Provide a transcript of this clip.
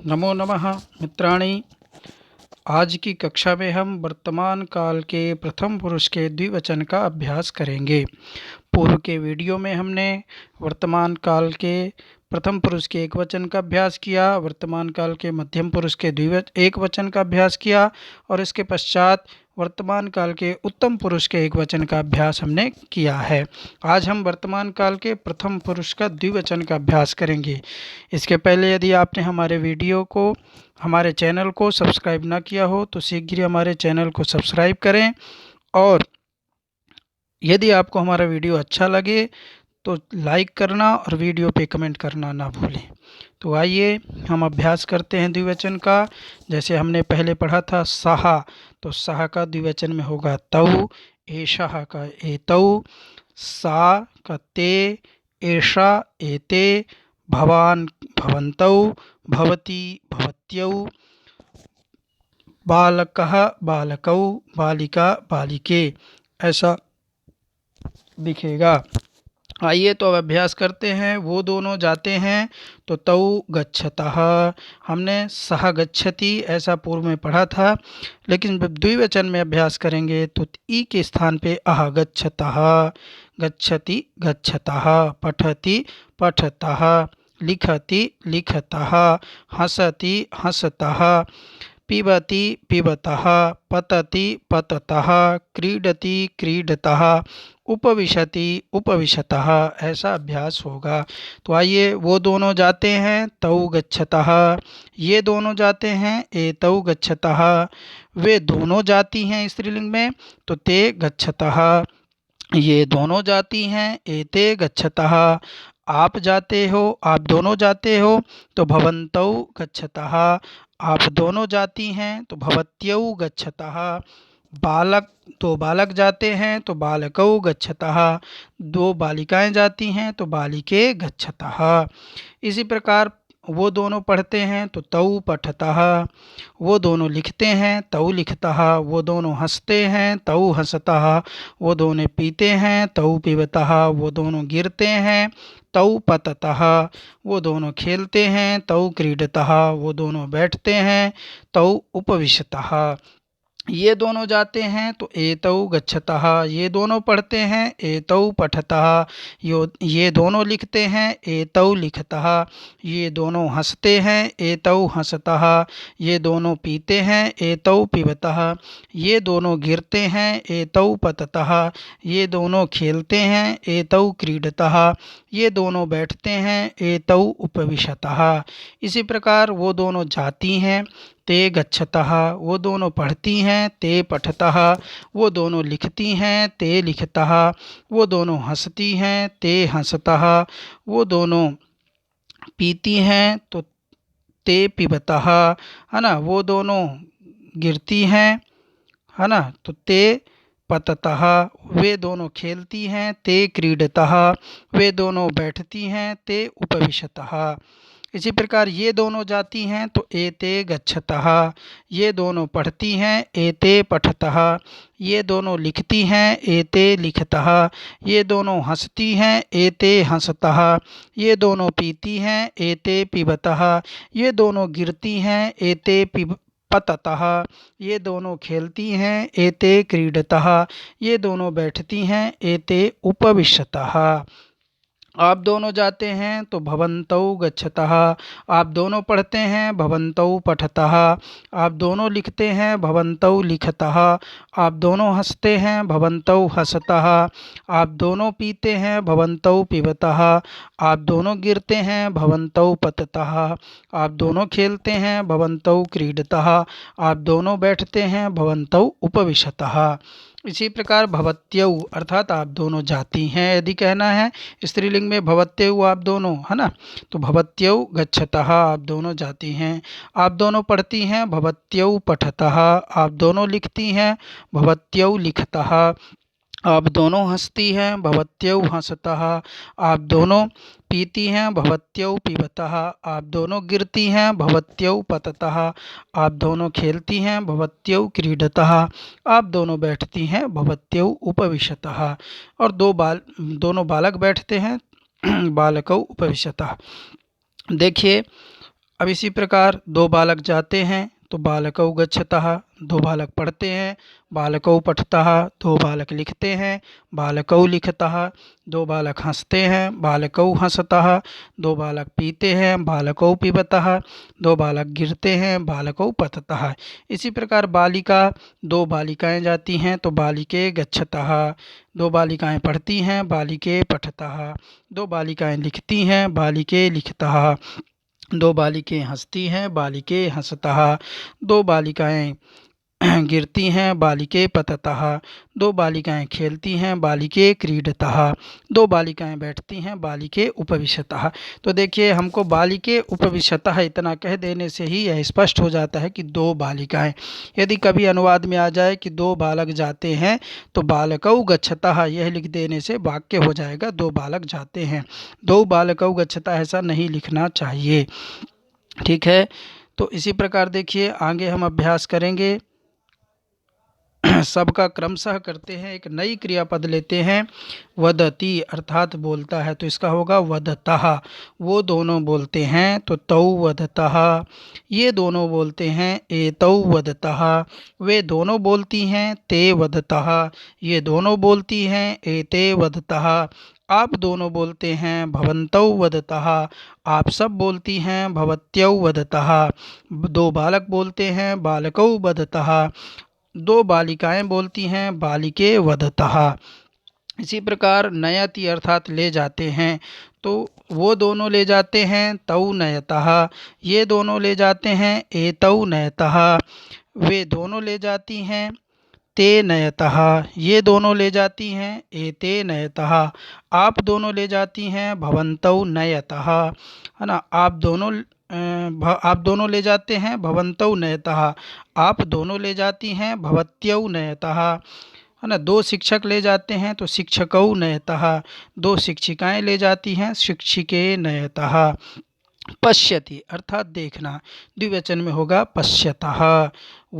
नमो नमः मित्राणि। आज की कक्षा में हम वर्तमान काल के प्रथम पुरुष के द्विवचन का अभ्यास करेंगे। पूर्व के वीडियो में हमने वर्तमान काल के प्रथम पुरुष के एक वचन का अभ्यास किया, वर्तमान काल के मध्यम पुरुष के एक वचन का अभ्यास किया और इसके पश्चात वर्तमान काल के उत्तम पुरुष के एक वचन का अभ्यास हमने किया है। आज हम वर्तमान काल के प्रथम पुरुष का द्विवचन का अभ्यास करेंगे। इसके पहले यदि आपने हमारे चैनल को सब्सक्राइब ना किया हो तो शीघ्र हमारे चैनल को सब्सक्राइब करें और यदि आपको हमारा वीडियो अच्छा लगे तो लाइक करना और वीडियो पे कमेंट करना ना भूलें। तो आइए हम अभ्यास करते हैं द्विवचन का। जैसे हमने पहले पढ़ा था सहा, तो सहा का द्विवचन में होगा तौ, एषः का एतौ, सा का ते, एषा एते, भवान भवन्तौ, भवती भवत्यौ, बालकः बालकौ, बालिका बालिके, ऐसा दिखेगा। आइए तो अब अभ्यास करते हैं। वो दोनों जाते हैं, तो तौ गच्छतः, हमने सह गच्छति ऐसा पूर्व में पढ़ा था, लेकिन जब द्विवचन में अभ्यास करेंगे तो ई के स्थान पे अह गच्छतः, गच्छति गच्छतः, पठति पठतः, लिखति लिखतः, हसति हसतः, पिबति पिबतः, पतति पततः, क्रीडति क्रीडतः, उपविशति उपविशतः, ऐसा अभ्यास होगा। तो आइए, वो दोनों जाते हैं तौ गच्छतः, ये दोनों जाते हैं एतौ गच्छतः, वे दोनों जाती हैं स्त्रीलिंग में तो ते गच्छतः, ये दोनों जाती हैं एते गच्छतः, आप जाते हो आप दोनों जाते हो तो भवन्तौ गच्छतः, आप दोनों जाती हैं तो भवत्यौ गच्छतः, दो बालक जाते हैं तो बालकौ गच्छतः, दो बालिकाएं जाती हैं तो बालिके गच्छतः। इसी प्रकार वो दोनों पढ़ते हैं तो तौ पठतः, वो दोनों लिखते हैं तौ लिखतः, वो दोनों हंसते हैं तौ हंसतः, वो दोनों पीते हैं तौ पिबतः, वो दोनों गिरते हैं तौ पततः, वो दोनों खेलते हैं तौ क्रीडतः, वो दोनों बैठते हैं तौ उपविशतः। ये दोनों जाते हैं तो एतौ गच्छतः, ये दोनों पढ़ते हैं एतौ पठतः, ये दोनों लिखते हैं एतौ लिखतः, ये दोनों हंसते हैं एतौ हंसतः, ये दोनों पीते हैं एतौ पिबतः, ये दोनों गिरते हैं एतौ पततः, ये दोनों खेलते हैं एतौ क्रीडतः, ये दोनों बैठते हैं एतौ उपविशतः। इसी प्रकार वो दोनों जाती हैं ते गच्छतः, वो दोनों पढ़ती हैं ते पठतः, वो दोनों लिखती हैं ते लिखतः, वो दोनों हंसती हैं ते हंसतः, वो दोनों पीती हैं तो ते पिबतः, है ना, वो दोनों गिरती हैं, है ना, तो ते पततः, वे दोनों खेलती हैं ते क्रीडतः, वे दोनों बैठती हैं ते उपविशतः। इसी प्रकार ये दोनों जाती हैं तो एते गच्छतः, ये दोनों पढ़ती हैं एते पठतः, ये दोनों लिखती हैं एते लिखतः, ये दोनों हंसती हैं एते हंसतः, ये दोनों पीती हैं एते पिबतः, ये दोनों गिरती हैं एते पततः, ये दोनों खेलती हैं एते क्रीडतः, ये दोनों बैठती हैं एते उपविशतः। आप दोनों जाते हैं तो भवन्तौ गच्छतः, आप दोनों पढ़ते हैं भवन्तौ पठतः, आप दोनों लिखते हैं भवन्तौ लिखतः, आप दोनों हंसते हैं भवन्तौ हंसतः, आप दोनों पीते हैं भवन्तौ पिबतः, आप दोनों गिरते हैं भवन्तौ पततः, आप दोनों खेलते हैं भवन्तौ क्रीडतः, आप दोनों बैठते हैं भवन्तौ उपविशतः। इसी प्रकार भवत्यौ अर्थात आप दोनों जाती हैं यदि कहना है, स्त्रीलिंग में भवत्यौ आप दोनों, है ना, तो भवत्यौ गच्छतः, आप दोनों जाती हैं। आप दोनों पढ़ती हैं भवत्यौ पठतः, आप दोनों लिखती हैं भवत्यौ लिखतः, आप दोनों हंसती हैं भवत्यौ हंसतः, आप दोनों पीती हैं भवत्यौ पिबतः, आप दोनों गिरती हैं भवत्यौ पततः, आप दोनों खेलती हैं भवत्यौ क्रीडतः, आप दोनों बैठती हैं भवत्यौ उपविशतः। और दोनों बालक बैठते हैं बालकौ उपविशतः। देखिए अब इसी प्रकार दो बालक जाते हैं तो बालकौ गच्छतः, दो बालक पढ़ते हैं, बालकौ पठतः, दो बालक लिखते हैं, बालकौ लिखतः, दो बालक हंसते हैं, बालकौ हंसतः, दो बालक पीते हैं, बालकौ पिबतः, दो बालक गिरते हैं, बालकौ पततः। इसी प्रकार बालिका, दो बालिकाएं जाती हैं तो बालिके गच्छतः, दो बालिकाएं पढ़ती हैं, बालिके पठतः, दो बालिकाएं लिखती हैं, बालिके लिखतः, दो बालिकें हंसती हैं, बालिके हंसतः, दो बालिकाएं गिरती हैं, बालिके पततः, दो बालिकाएं खेलती हैं, बालिके क्रीडतः, दो बालिकाएं बैठती हैं, बालिके उपविशतः। तो देखिए हमको बालिके उपविशतः इतना कह देने से ही यह स्पष्ट हो जाता है कि दो बालिकाएं। यदि कभी अनुवाद में आ जाए कि दो बालक जाते हैं तो बालकौ गच्छतः यह लिख देने से वाक्य हो जाएगा दो बालक जाते हैं। दो बालकौ गच्छतः ऐसा नहीं लिखना चाहिए। ठीक है, तो इसी प्रकार देखिए आगे हम अभ्यास करेंगे। सबका क्रमशः करते हैं। एक नई क्रियापद लेते हैं, वदति अर्थात बोलता है, तो इसका होगा वदतः। वो दोनों बोलते हैं तो तौ वदतः। ये दोनों बोलते हैं एतौ वदतः। वे दोनों बोलती हैं ते वदतः। ये दोनों बोलती हैं एते वदतः। आप दोनों बोलते हैं भवन्तौ वदतः। आप सब बोलती हैं भवत्यौ वदतः। दो बालक बोलते हैं बालकौ वदतः। दो बालिकाएं बोलती हैं बालिके वदतः। इसी प्रकार नयति अर्थात ले जाते हैं, तो वो दोनों ले जाते हैं तौ नयतः। ये दोनों ले जाते हैं एतौ नयतः। वे दोनों ले जाती हैं ते नयतः। ये दोनों ले जाती हैं एते नयतः। आप दोनों ले जाती हैं भवन्तौ नयतः, है ना। आप दोनों ले जाते हैं भवन्तौ नयतः। आप दोनों ले जाती हैं भवत्यौ नयतः, है ना। दो शिक्षक ले जाते हैं तो शिक्षकौ नयतः। दो शिक्षिकाएं ले जाती हैं शिक्षिके नयतः। पश्यति अर्थात देखना, द्विवचन में होगा पश्यतः। वो